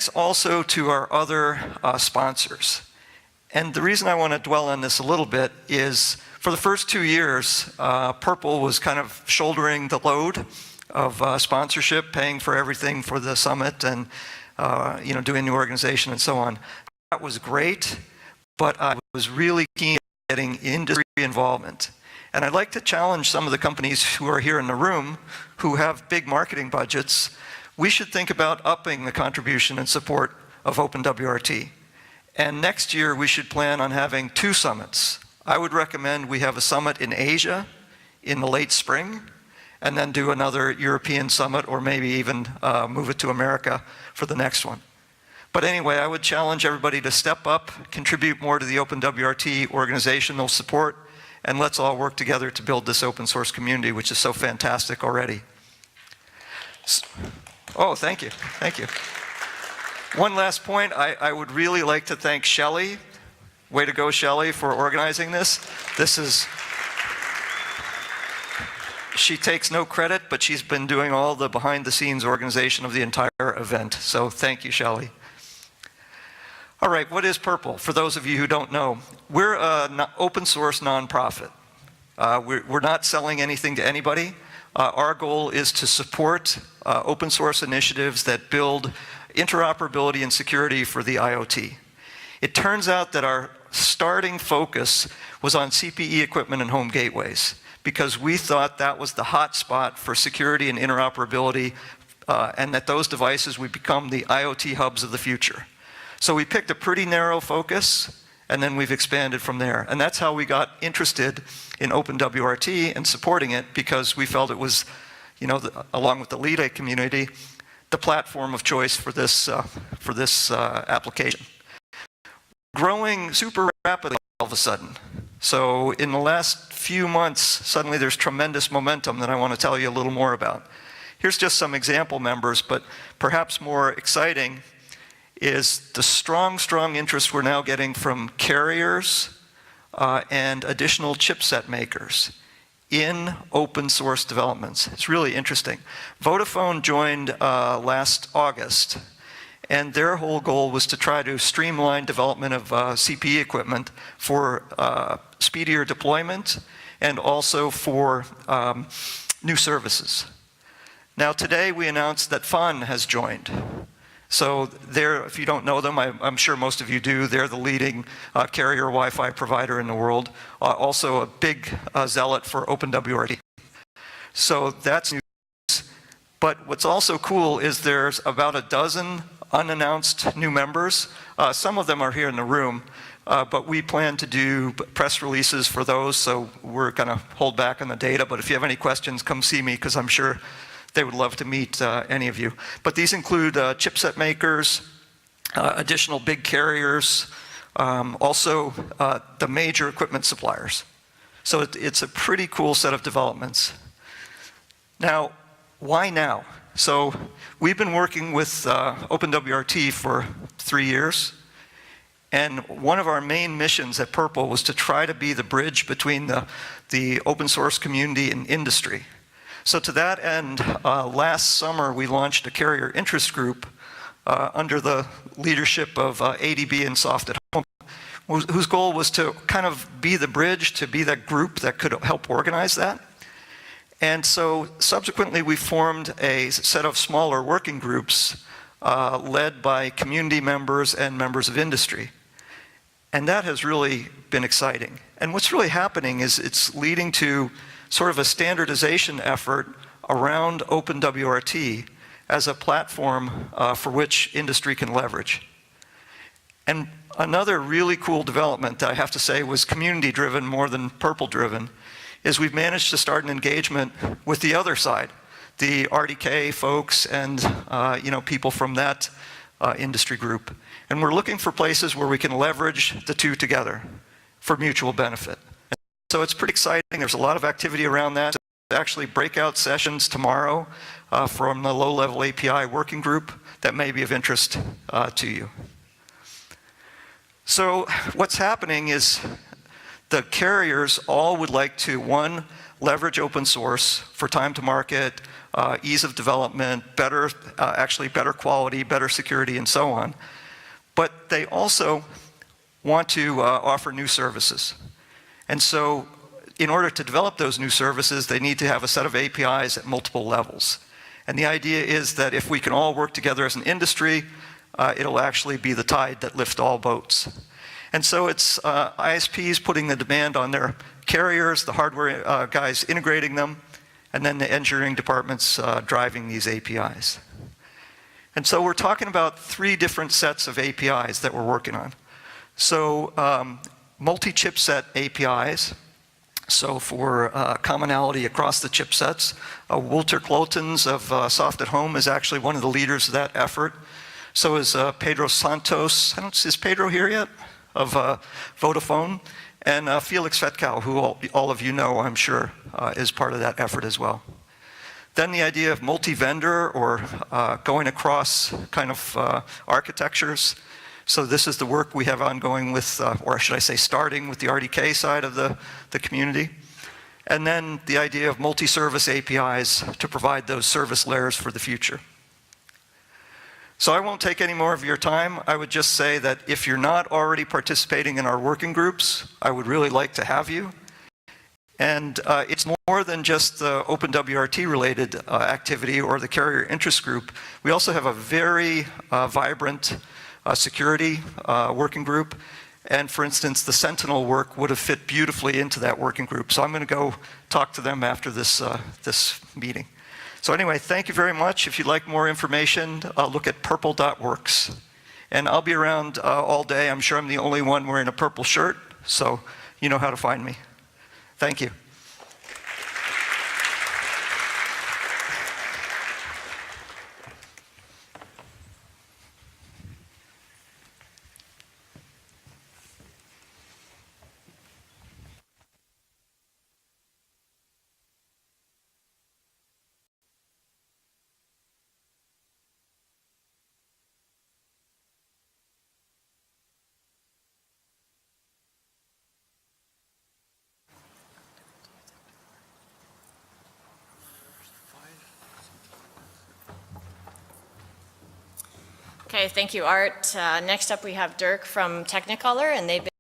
also to our other sponsors. And the reason I want to dwell on this a little bit is for the first 2 years, Purple was kind of shouldering the load of sponsorship, paying for everything for the summit and doing the organization and so on. That was great, but I was really keen on getting industry involvement. And I'd like to challenge some of the companies who are here in the room who have big marketing budgets. We should think about upping the contribution and support of OpenWrt. And next year, we should plan on having 2 summits. I would recommend we have a summit in Asia in the late spring, and then do another European summit, or maybe even move it to America for the next one. But anyway, I would challenge everybody to step up, contribute more to the OpenWrt organizational support, and let's all work together to build this open source community, which is so fantastic already. Oh, thank you, thank you. One last point, I would really like to thank Shelley. Way to go, Shelley, for organizing this. She takes no credit, but she's been doing all the behind-the-scenes organization of the entire event. So thank you, Shelley. All right, what is Purple? For those of you who don't know, we're an open source nonprofit. We're not selling anything to anybody. Our goal is to support open source initiatives that build interoperability and security for the IoT. It turns out that our starting focus was on CPE equipment and home gateways, because we thought that was the hot spot for security and interoperability, and that those devices would become the IoT hubs of the future. So we picked a pretty narrow focus, and then we've expanded from there. And that's how we got interested in OpenWrt and supporting it, because we felt it was, along with the LEDA community, the platform of choice for this application. Growing super rapidly all of a sudden. So in the last few months, suddenly there's tremendous momentum that I want to tell you a little more about. Here's just some example members, but perhaps more exciting is the strong interest we're now getting from carriers and additional chipset makers in open source developments. It's really interesting. Vodafone joined last August, and their whole goal was to try to streamline development of CPE equipment for speedier deployment and also for new services. Now today we announced that FUN has joined. So they're, if you don't know them, I'm sure most of you do, they're the leading carrier Wi-Fi provider in the world, also a big zealot for OpenWrt. So that's news. But what's also cool is there's about a dozen unannounced new members. Some of them are here in the room, but we plan to do press releases for those, so we're going to hold back on the data. But if you have any questions, come see me, because I'm sure they would love to meet any of you. But these include chipset makers, additional big carriers, also the major equipment suppliers. So it's a pretty cool set of developments. Now, why now? So we've been working with OpenWrt for 3 years. And one of our main missions at Purple was to try to be the bridge between the open source community and industry. So to that end, last summer we launched a carrier interest group under the leadership of ADB and Soft at Home, whose goal was to kind of be the bridge, to be that group that could help organize that. And so subsequently we formed a set of smaller working groups led by community members and members of industry. And that has really been exciting. And what's really happening is it's leading to sort of a standardization effort around OpenWrt as a platform for which industry can leverage. And another really cool development that I have to say was community-driven more than Purple-driven is we've managed to start an engagement with the other side, the RDK folks and people from that industry group. And we're looking for places where we can leverage the two together for mutual benefit. So it's pretty exciting. There's a lot of activity around that. There's actually breakout sessions tomorrow from the low-level API working group that may be of interest to you. So what's happening is the carriers all would like to, one, leverage open source for time to market, ease of development, actually better quality, better security, and so on. But they also want to offer new services. And so in order to develop those new services, they need to have a set of APIs at multiple levels. And the idea is that if we can all work together as an industry, it'll actually be the tide that lifts all boats. And so it's ISPs putting the demand on their carriers, the hardware guys integrating them, and then the engineering departments driving these APIs. And so we're talking about 3 different sets of APIs that we're working on. So multi-chipset APIs, so for commonality across the chipsets. Walter Clotons of Soft at Home is actually one of the leaders of that effort. So is Pedro Santos, is Pedro here yet? Of Vodafone. And Felix Fetkow, who all of you know, I'm sure, is part of that effort as well. Then the idea of multi-vendor or going across kind of architectures. So this is the work we have ongoing with, or should I say starting with the RDK side of the community. And then the idea of multi-service APIs to provide those service layers for the future. So I won't take any more of your time. I would just say that if you're not already participating in our working groups, I would really like to have you. And it's more than just the OpenWrt related activity or the carrier interest group. We also have a very vibrant security working group. And for instance, the Sentinel work would have fit beautifully into that working group. So I'm going to go talk to them after this, this meeting. So anyway, thank you very much. If you'd like more information, look at prpl.works. And I'll be around all day. I'm sure I'm the only one wearing a purple shirt, so you know how to find me. Thank you. Okay, thank you, Art. Next up, we have Dirk from Technicolor, and they've been